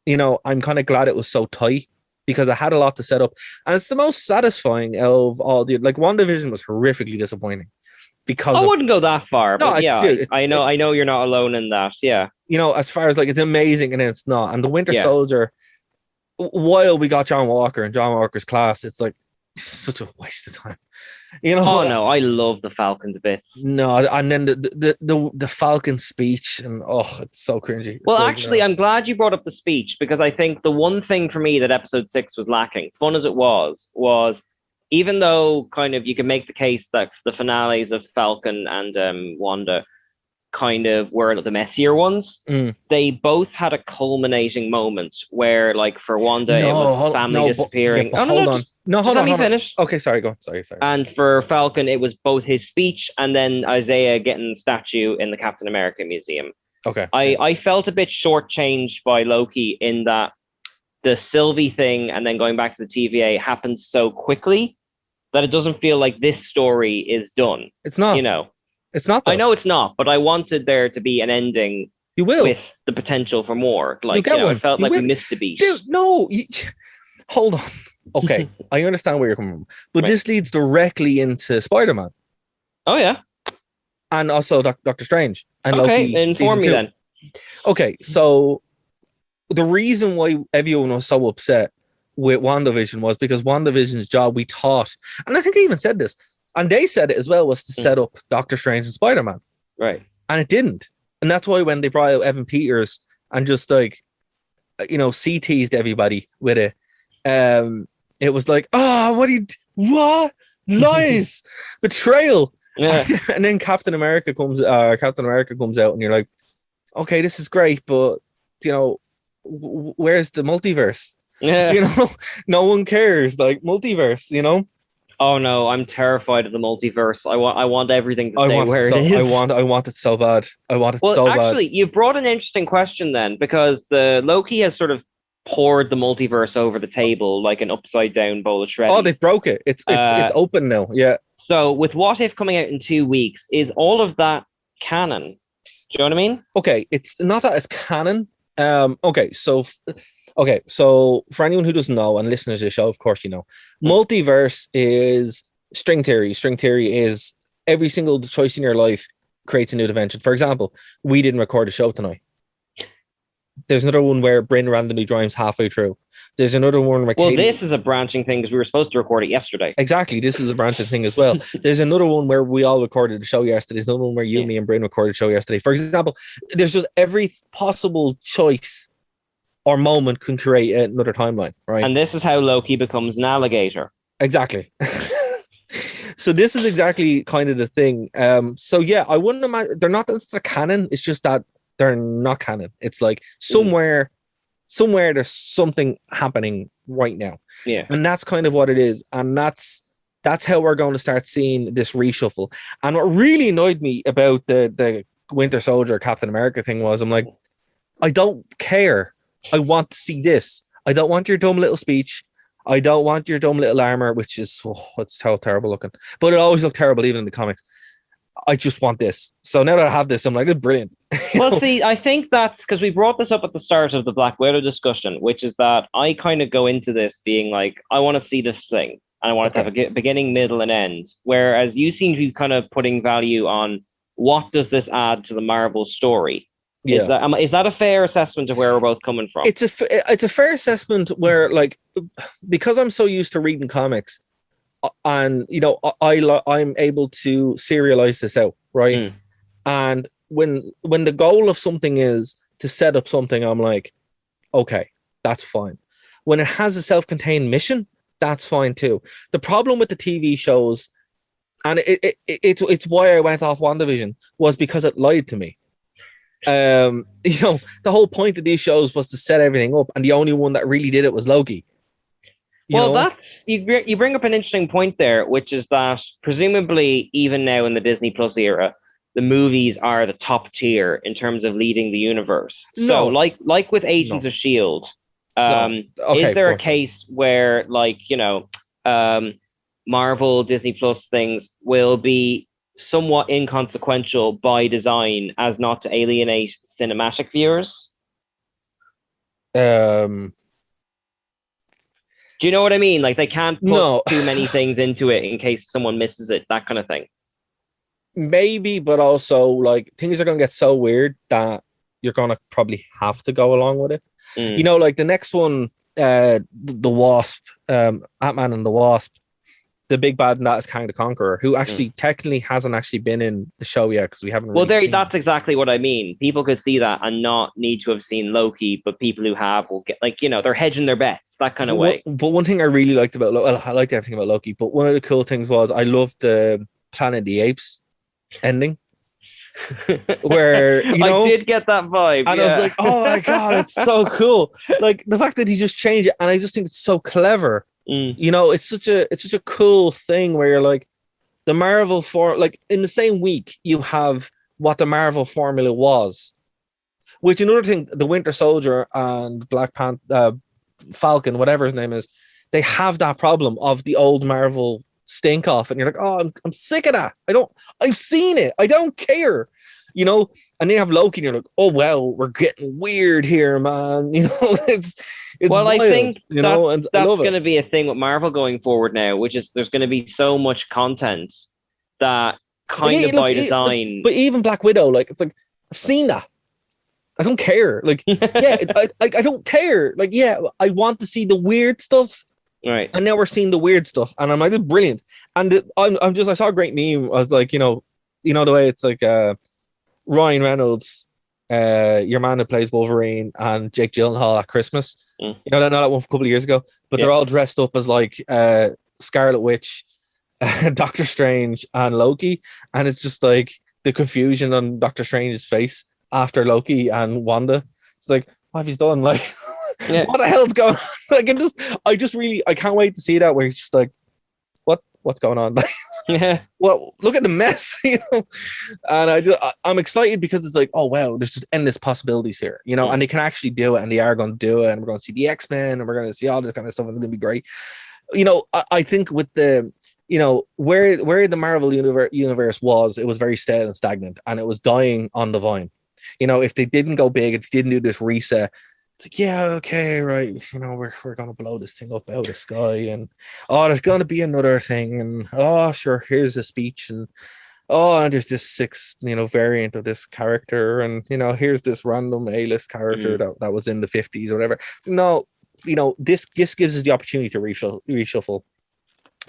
you know, I'm kind of glad it was so tight, because I had a lot to set up. And it's the most satisfying of all the, like, WandaVision was horrifically disappointing. Because I wouldn't go that far, but dude, I know you're not alone in that. Yeah. You know, as far as, like, it's amazing and it's not. And the Winter Soldier, while we got John Walker and John Walker's class, it's like such a waste of time. You know? Oh no, I love the Falcon bits. No, and then the Falcon speech, and it's so cringy. Well, actually, I'm glad you brought up the speech, because I think the one thing for me that episode 6 was lacking, fun as it was even though kind of you can make the case that the finales of Falcon and Wanda kind of were the messier ones, they both had a culminating moment where, like, for Wanda, it was family disappearing. Hold on. Let me finish. Okay, sorry, go on. Sorry. And for Falcon, it was both his speech and then Isaiah getting the statue in the Captain America Museum. Okay. I felt a bit shortchanged by Loki in that the Sylvie thing and then going back to the TVA happened so quickly that it doesn't feel like this story is done. It's not. You know, it's not. Though. I know it's not, but I wanted there to be an ending. You will, with the potential for more. Like, you know, I felt like we missed the beat. Dude, no. Hold on. Okay, I understand where you're coming from, but this leads directly into Spider-Man. Oh yeah, and also Doctor Strange and okay, Loki. Inform me then. Okay, so the reason why everyone was so upset with WandaVision was because WandaVision's job, we thought, and I think I even said this, and they said it as well, was to set up Doctor Strange and Spider-Man. Right. And it didn't. And that's why when they brought out Evan Peters and just, like, you know, teased everybody with it, it was like, what? Lies, betrayal. Yeah. And then Captain America comes out and you're like, okay, this is great, but, you know, where's the multiverse? Yeah. You know, no one cares. Like, multiverse, you know? Oh no, I'm terrified of the multiverse. I want everything to stay where it is. I want it so bad. I want it so bad. Well, actually, you brought an interesting question then, because the Loki has sort of poured the multiverse over the table like an upside down bowl of shreddies. Oh, they broke it. It's open now. Yeah. So with What If coming out in 2 weeks, is all of that canon? Do you know what I mean? Okay, it's not that it's canon. Okay, so for anyone who doesn't know and listeners to the show, of course you know, multiverse is string theory. String theory is every single choice in your life creates a new dimension. For example, we didn't record a show tonight. There's another one where Bryn randomly drives halfway through. There's another one where this is a branching thing because we were supposed to record it yesterday. Exactly, this is a branching thing as well. There's another one where we all recorded the show yesterday. There's another one where me, and Bryn recorded the show yesterday. For example, there's just every possible choice or moment can create another timeline, right? And this is how Loki becomes an alligator. Exactly. So this is exactly kind of the thing. So yeah, I wouldn't imagine they're not that they're canon. It's just that they're not canon. It's like somewhere there's something happening right now. Yeah. And that's kind of what it is. And that's how we're going to start seeing this reshuffle. And what really annoyed me about the Winter Soldier Captain America thing was I'm like, I don't care. I want to see this. I don't want your dumb little speech. I don't want your dumb little armor, which is it's so terrible looking. But it always looked terrible even in the comics. I just want this. So now that I have this, I'm like, it's brilliant. Well, see, I think that's because we brought this up at the start of the Black Widow discussion, which is that I kind of go into this being like, I want to see this thing. And I want it to have a beginning, middle, and end. Whereas you seem to be kind of putting value on what does this add to the Marvel story. Yeah. Is that a fair assessment of where we're both coming from? It's a fair assessment where, like, because I'm so used to reading comics, and I'm able to serialize this out, right? And when the goal of something is to set up something, I'm like, okay, that's fine. When it has a self-contained mission, that's fine too. The problem with the TV shows, and it's why I went off WandaVision, was because it lied to me. The whole point of these shows was to set everything up, and the only one that really did it was Loki. That's you bring up an interesting point there, which is that presumably even now in the Disney Plus era, the movies are the top tier in terms of leading the universe. So like with Agents of S.H.I.E.L.D., is there a case where, like, Marvel Disney Plus things will be somewhat inconsequential by design as not to alienate cinematic viewers? Do you know what I mean? Like, they can't put too many things into it in case someone misses it, that kind of thing. Maybe, but also, like, things are going to get so weird that you're going to probably have to go along with it. Like the next one, the Wasp, Ant-Man and the Wasp, the big bad in that is Kang the Conqueror, who actually technically hasn't actually been in the show yet because we haven't really seen that's exactly what I mean. People could see that and not need to have seen Loki, but people who have will get, like, they're hedging their bets, that kind of way. But one thing I really liked about I liked everything about Loki, but one of the cool things was I loved the Planet of the Apes ending. Where I did get that vibe, and I was like, oh my god, it's so cool. Like the fact that he just changed it, and I just think it's so clever. It's such a cool thing where you're like, the Marvel like in the same week you have what the Marvel formula was, which another thing, the Winter Soldier and Black Panther, Falcon, whatever his name is, they have that problem of the old Marvel stink off, and you're like, oh, I'm sick of that. I've seen it. I don't care, and then you have Loki, and you're like, oh well, we're getting weird here, man. It's well, wild, I think and that's going to be a thing with Marvel going forward now, which is there's going to be so much content that kind of by design. But even Black Widow, like, it's like, I've seen that. I don't care. Like, yeah, I don't care. Like, yeah, I want to see the weird stuff. Right. And now we're seeing the weird stuff, and I'm like, this is brilliant. And I saw a great meme. I was like, the way it's like Ryan Reynolds, your man who plays Wolverine, and Jake Gyllenhaal at Christmas. That one from a couple of years ago. But they're all dressed up as like Scarlet Witch, Doctor Strange, and Loki, and it's just like the confusion on Doctor Strange's face after Loki and Wanda. It's like, what have you done? Like, what the hell's going on? Like, I can't wait to see that where it's just like, what's going on? Well, look at the mess, and I'm excited because it's like, oh wow, there's just endless possibilities here, and they can actually do it, and they are going to do it, and we're going to see the X-Men, and we're going to see all this kind of stuff, and it's going to be great. I think with the where the Marvel universe was, it was very stale and stagnant, and it was dying on the vine. If they didn't go big, if they didn't do this reset, it's like, yeah, okay, right, we're gonna blow this thing up out of the sky, and there's gonna be another thing, and sure, here's a speech, and and there's this sixth variant of this character, and here's this random A-list character that was in the 50s or whatever. No, this gives us the opportunity to reshuffle,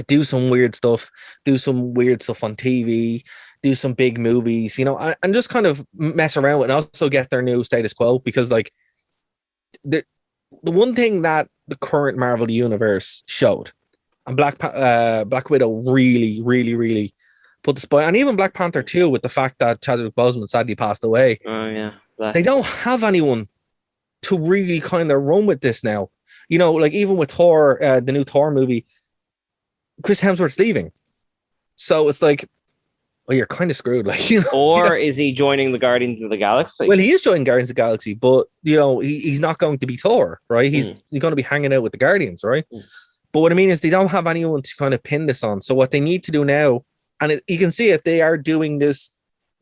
do some weird stuff on TV, do some big movies, and just kind of mess around with, and also get their new status quo, because like the one thing that the current Marvel universe showed, and Black Widow really, really, really put the spot, and even Black Panther 2, with the fact that Chadwick Boseman sadly passed away. Oh yeah, they don't have anyone to really kind of run with this now. Like even with Thor, the new Thor movie, Chris Hemsworth's leaving, so it's like, well, you're kind of screwed, like, Or is he joining the Guardians of the Galaxy? Well, he is joining Guardians of the Galaxy, but he's not going to be Thor, right? He's going to be hanging out with the Guardians, right? But what I mean is, they don't have anyone to kind of pin this on. So what they need to do now, and you can see it, they are doing this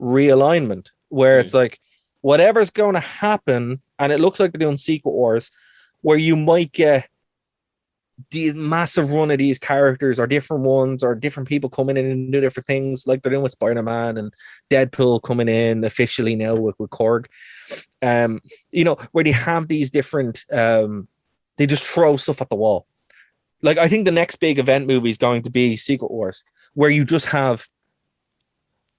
realignment where it's like, whatever's going to happen, and it looks like they're doing Secret Wars, where you might get the massive run of these characters or different ones or different people coming in and do different things like they're doing with Spider-Man and Deadpool coming in officially now with Korg. Where they have these different, they just throw stuff at the wall. Like, I think the next big event movie is going to be Secret Wars, where you just have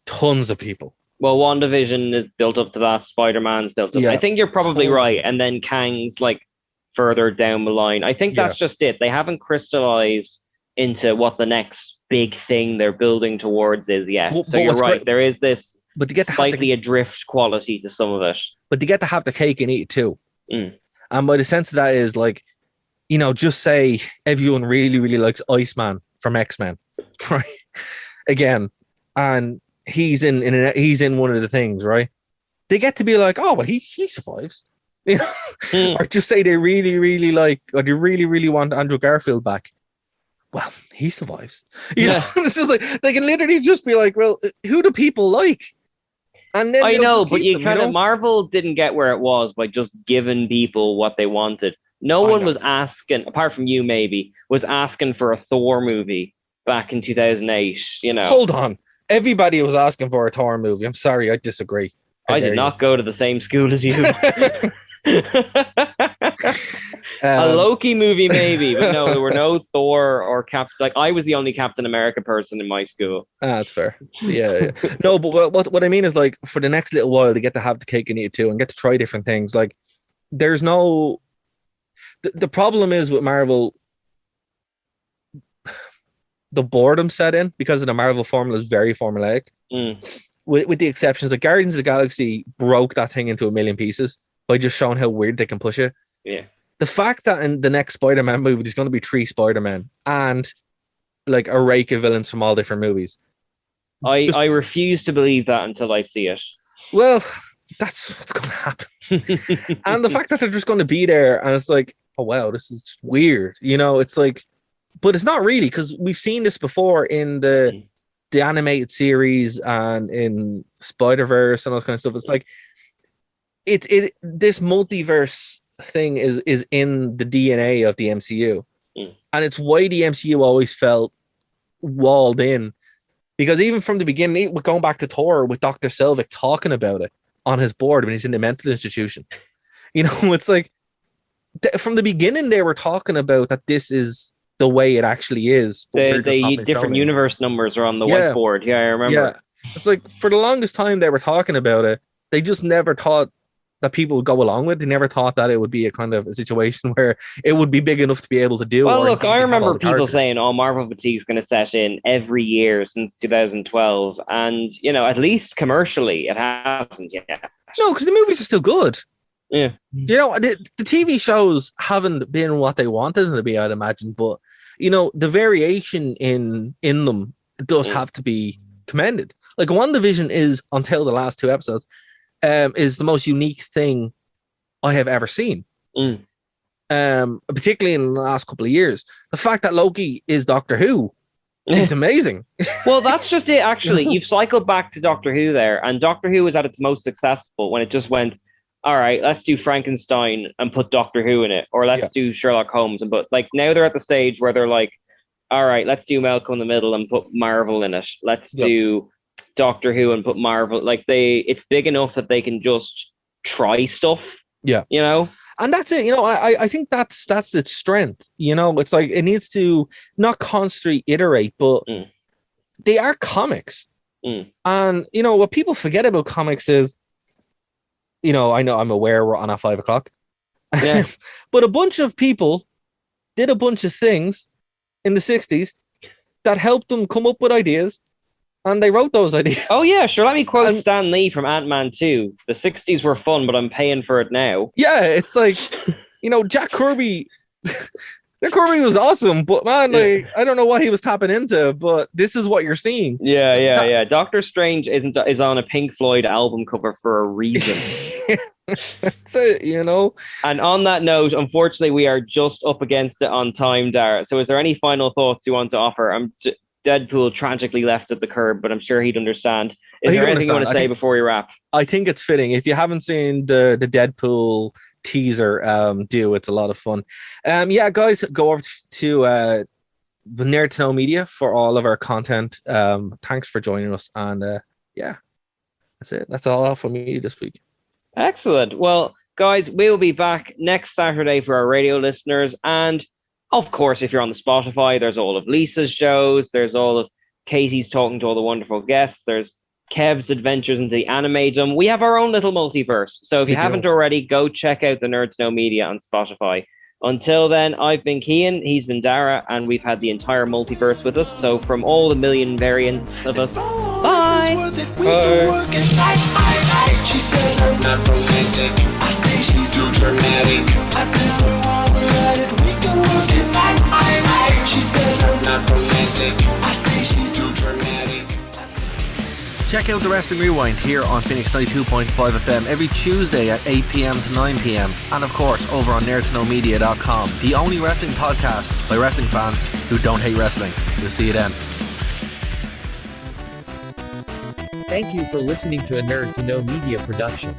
tons of people. Well, WandaVision is built up to that. Spider-Man's built up. Yeah. I think you're probably right. And then Kang's like further down the line. I think that's just it. They haven't crystallized into what the next big thing they're building towards is yet. So you're right. There is this slightly adrift quality to some of it. But they get to have the cake and eat it too. And by the sense of that is like, just say everyone really, really likes Iceman from X-Men, right? Again, and he's in one of the things, right? They get to be like, oh, well, he survives. Or just say they really, really like, or they really, really want Andrew Garfield back. Well, he survives. This is like they can literally just be like, well, who do people like? And then I know, but you kind of Marvel didn't get where it was by just giving people what they wanted. No one was asking, apart from you maybe, was asking for a Thor movie back in 2008. Hold on, everybody was asking for a Thor movie. I'm sorry, I disagree. I did not go to the same school as you. A Loki movie maybe, but no, there were no Thor or Captain. Like, I was the only Captain America person in my school. That's fair. Yeah. No, but what I mean is, like, for the next little while, they get to have the cake and eat it too, and get to try different things. Like, there's no. The problem is with Marvel, the boredom set in because of the Marvel formula is very formulaic. With the exceptions, like Guardians of the Galaxy broke that thing into a million pieces by just showing how weird they can push it. Yeah. The fact that in the next Spider-Man movie there's going to be 3 Spider-Men and like a rake of villains from all different movies. I refuse to believe that until I see it. Well, that's what's going to happen. And the fact that they're just going to be there and it's like, oh wow, this is weird. It's like, but it's not really, because we've seen this before in the animated series and in Spider-Verse and all that kind of stuff. It's like this multiverse thing is in the DNA of the MCU. And it's why the MCU always felt walled in, because even from the beginning, going back to Thor with Dr. Selvig talking about it on his board when he's in the mental institution, it's like from the beginning they were talking about that this is the way it actually is. They different universe numbers are on the whiteboard. Yeah, I remember. Yeah. It's like for the longest time they were talking about it. They just never thought that people would go along with. They never thought that it would be a kind of a situation where it would be big enough to be able to do. Well, look, I remember people saying, "Oh, Marvel fatigue is going to set in every year since 2012," and at least commercially, it hasn't yet. No, because the movies are still good. Yeah, the TV shows haven't been what they wanted them to be, I'd imagine, but the variation in them does have to be commended. Like WandaVision is, until the last 2 episodes, is the most unique thing I have ever seen. Particularly in the last couple of years. The fact that Loki is Doctor Who is amazing. Well, that's just it, actually. You've cycled back to Doctor Who there, and Doctor Who was at its most successful when it just went, all right, let's do Frankenstein and put Doctor Who in it, or let's do Sherlock Holmes and put, like, now they're at the stage where they're like, all right, let's do Malcolm in the Middle and put Marvel in it. Let's do Doctor Who and put Marvel. Like, it's big enough that they can just try stuff. Yeah. And that's it. I think that's its strength. It's like it needs to not constantly iterate, but they are comics. And what people forget about comics is, I know I'm aware we're on at 5 o'clock. Yeah. But a bunch of people did a bunch of things in the 60s that helped them come up with ideas, and they wrote those ideas. Oh yeah, sure. Let me quote Stan Lee from Ant-Man 2. The 60s were fun, but I'm paying for it now. Yeah, it's like, Jack Kirby. Jack Kirby was awesome, but man, I don't know what he was tapping into, but this is what you're seeing. Yeah. Doctor Strange is on a Pink Floyd album cover for a reason. That's it, And on that note, unfortunately, we are just up against it on time, Dara. So is there any final thoughts you want to offer? Deadpool tragically left at the curb, but I'm sure he'd understand. Is there anything you want to say before we wrap? I think it's fitting. If you haven't seen the Deadpool teaser do. It's a lot of fun. Yeah, guys, go over to the Nerd to Know Media for all of our content. Thanks for joining us, and yeah, that's it. That's all from me this week. Excellent. Well, guys, we'll be back next Saturday for our radio listeners, and of course, if you're on the Spotify, there's all of Lisa's shows. There's all of Katie's talking to all the wonderful guests. There's Kev's adventures into the animedom. We have our own little multiverse. So if you haven't already, go check out the Nerd to Know Media on Spotify. Until then, I've been Cian, he's been Dara, and we've had the entire multiverse with us. So from all the million variants of us, bye! Bye! She says I'm not romantic. I say she's too dramatic. I tell her while we're at it, we can work it out. She says I'm not romantic. I say she's too dramatic. Check out the Wrestling Rewind here on Phoenix 92.5 FM every Tuesday at 8 p.m. to 9 p.m. And of course, over on nerdtoknowmedia.com, the only wrestling podcast by wrestling fans who don't hate wrestling. We'll see you then. Thank you for listening to a Nerd to Know Media production.